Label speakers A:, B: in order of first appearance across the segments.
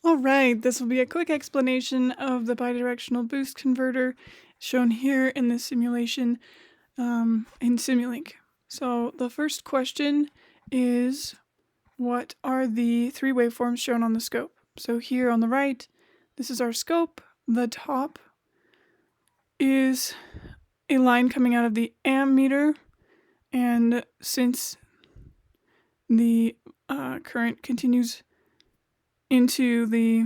A: All right, this will be a quick explanation of the bidirectional boost converter shown here in this simulation in Simulink. So the first question is, what are the three waveforms shown on the scope? So here on the right, this is our scope. The top is a line coming out of the ammeter, and since the current continues into the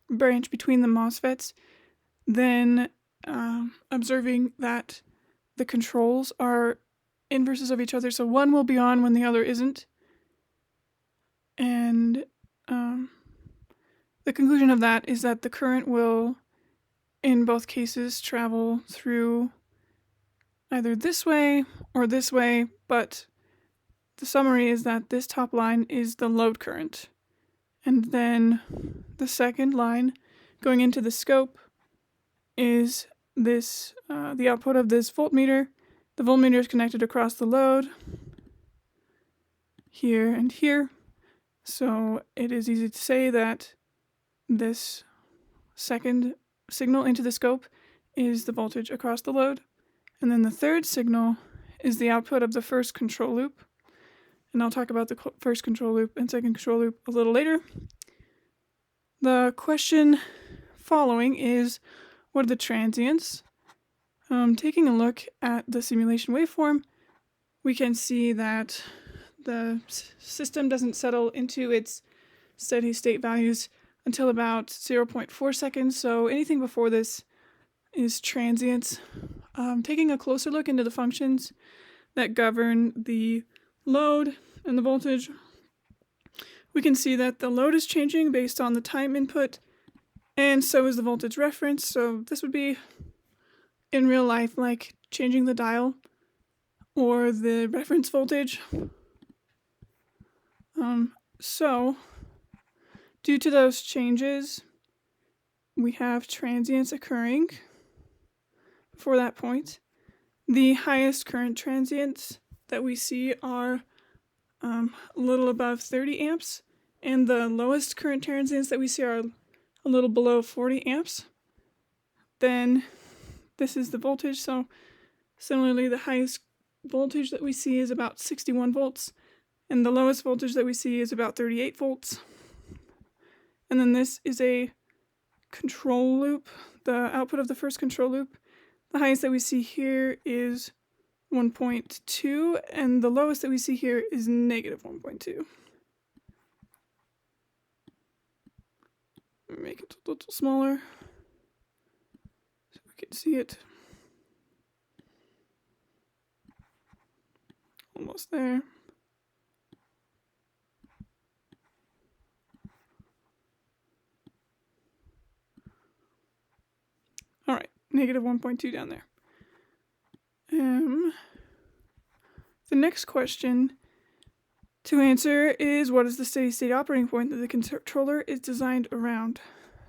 A: branch between the MOSFETs, then observing that the controls are inverses of each other, so one will be on when the other isn't. And the conclusion of that is that the current will, in both cases, travel through either this way or this way, but the summary is that this top line is the load current. And then the second line going into the scope is this the output of this voltmeter. The voltmeter is connected across the load here and here. So it is easy to say that this second signal into the scope is the voltage across the load. And then the third signal is the output of the first control loop. And I'll talk about the first control loop and second control loop a little later. The question following is, what are the transients? Taking a look at the simulation waveform, we can see that the system doesn't settle into its steady state values until about 0.4 seconds, so anything before this is transients. Taking a closer look into the functions that govern the load and the voltage, we can see that the load is changing based on the time input, and so is the voltage reference. So this would be in real life like changing the dial or the reference voltage. So due to those changes, we have transients occurring before that point. The highest current transients that we see are a little above 30 amps, and the lowest current transients that we see are a little below 40 amps. Then this is the voltage, so similarly the highest voltage that we see is about 61 volts, and the lowest voltage that we see is about 38 volts. And then this is a control loop, the output of the first control loop. The highest that we see here is 1.2, and the lowest that we see here is negative 1.2. Make it a little smaller so we can see it. Almost there. All right, negative 1.2 down there. The next question to answer is, what is the steady state operating point that the controller is designed around?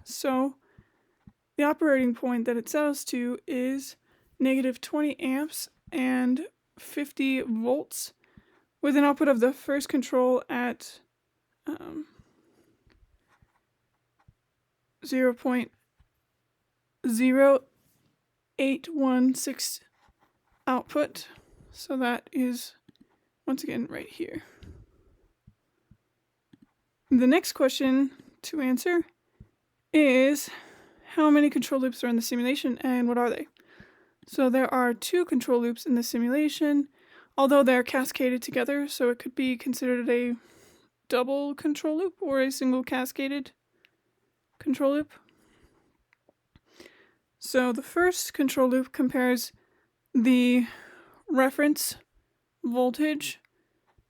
A: So the operating point that it settles to is negative 20 amps and 50 volts with an output of the first control at 0.0816 output. So that is, once again, right here. The next question to answer is, how many control loops are in the simulation and what are they? So there are 2 control loops in the simulation, although they're cascaded together, so it could be considered a double control loop or a single cascaded control loop. So the first control loop compares the reference voltage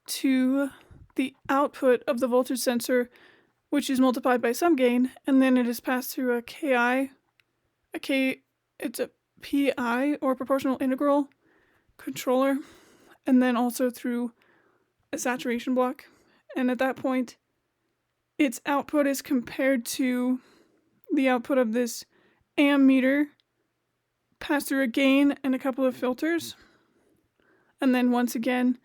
A: to the output of the voltage sensor, which is multiplied by some gain, and then it is passed through a KI, it's a PI, or proportional integral controller, and then also through a saturation block. And at that point, its output is compared to the output of this ammeter, passed through a gain and a couple of filters, and then once again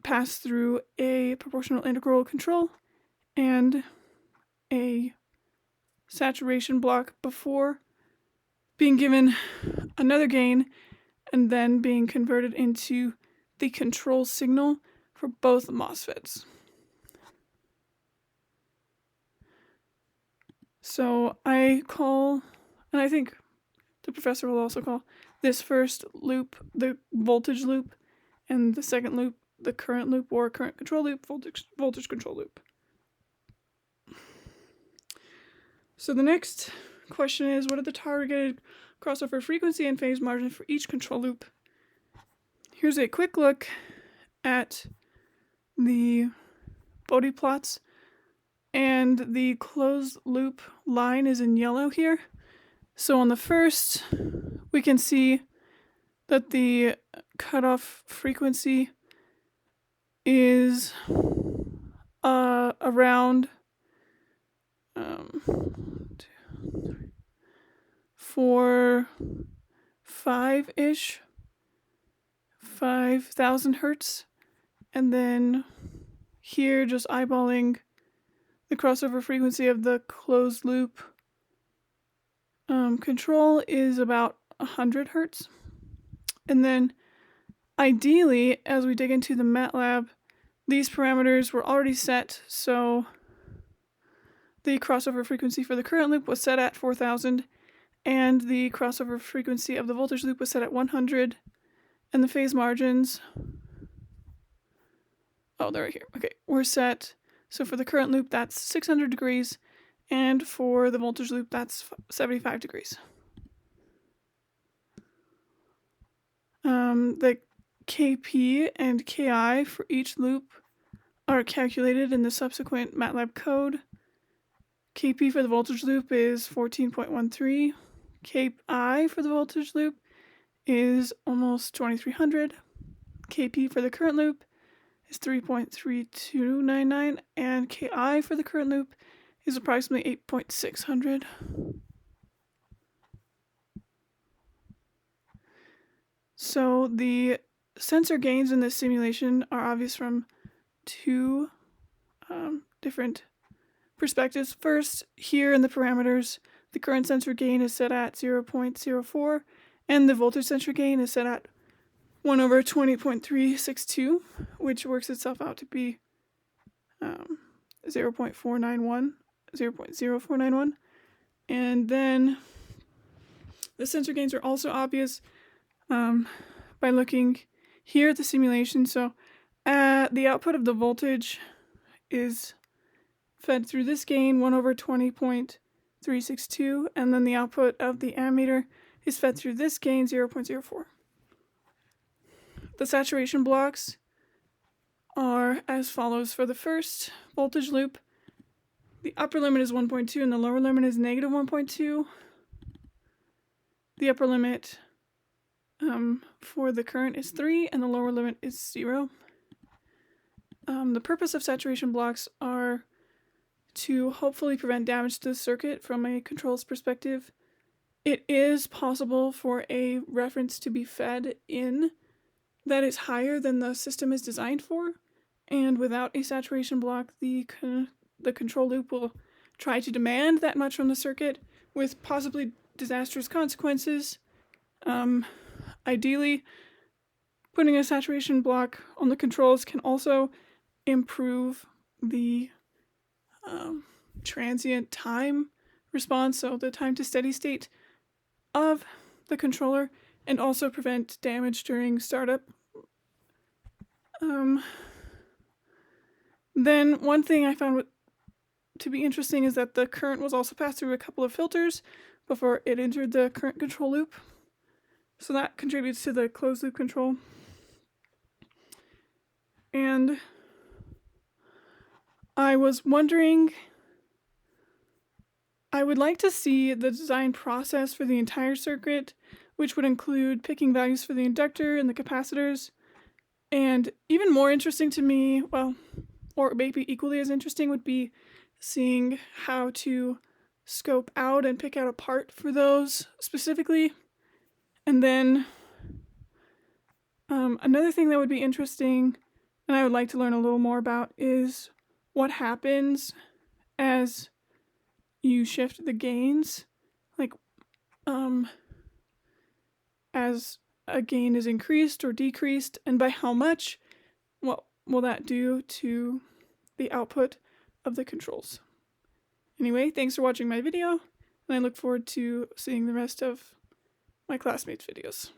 A: pass through a proportional integral control and a saturation block before being given another gain and then being converted into the control signal for both MOSFETs. So I call, and I think the professor will also call, this first loop the voltage loop, and the second loop the current loop, or current control loop, voltage control loop. So the next question is, what are the targeted crossover frequency and phase margin for each control loop? Here's a quick look at the Bode plots, and the closed loop line is in yellow here. So on the first, we can see that the cutoff frequency is around 5-ish, 5,000 hertz. And then here, just eyeballing the crossover frequency of the closed loop control is about 100 hertz. And then ideally, as we dig into the MATLAB, these parameters were already set, so the crossover frequency for the current loop was set at 4,000, and the crossover frequency of the voltage loop was set at 100, and the phase margins, oh, they're right here. Okay, were set, so for the current loop, that's 600 degrees, and for the voltage loop, that's 75 degrees. The Kp and Ki for each loop are calculated in the subsequent MATLAB code. Kp for the voltage loop is 14.13. Ki for the voltage loop is almost 2300. Kp for the current loop is 3.3299, and Ki for the current loop is approximately 8.600. So the sensor gains in this simulation are obvious from two different perspectives. First, here in the parameters, the current sensor gain is set at 0.04, and the voltage sensor gain is set at 1/20.362, which works itself out to be 0.0491. And then the sensor gains are also obvious by looking here at the simulation. So the output of the voltage is fed through this gain, 1/20.362, and then the output of the ammeter is fed through this gain, 0.04. The saturation blocks are as follows. For the first voltage loop, the upper limit is 1.2 and the lower limit is -1.2. The upper limit for the current is 3 and the lower limit is 0. The purpose of saturation blocks are to hopefully prevent damage to the circuit from a controls perspective. It is possible for a reference to be fed in that is higher than the system is designed for, and without a saturation block, the control loop will try to demand that much from the circuit, with possibly disastrous consequences. Ideally, putting a saturation block on the controls can also improve the transient time response, so the time to steady state of the controller, and also prevent damage during startup. Then one thing I found to be interesting is that the current was also passed through a couple of filters before it entered the current control loop. So that contributes to the closed loop control. And I was wondering, I would like to see the design process for the entire circuit, which would include picking values for the inductor and the capacitors. And even more interesting to me, well, or maybe equally as interesting, would be seeing how to scope out and pick out a part for those specifically. And then another thing that would be interesting, and I would like to learn a little more about, is what happens as you shift the gains, like as a gain is increased or decreased, and by how much, what will that do to the output of the controls. Anyway, thanks for watching my video, and I look forward to seeing the rest of my classmates' videos.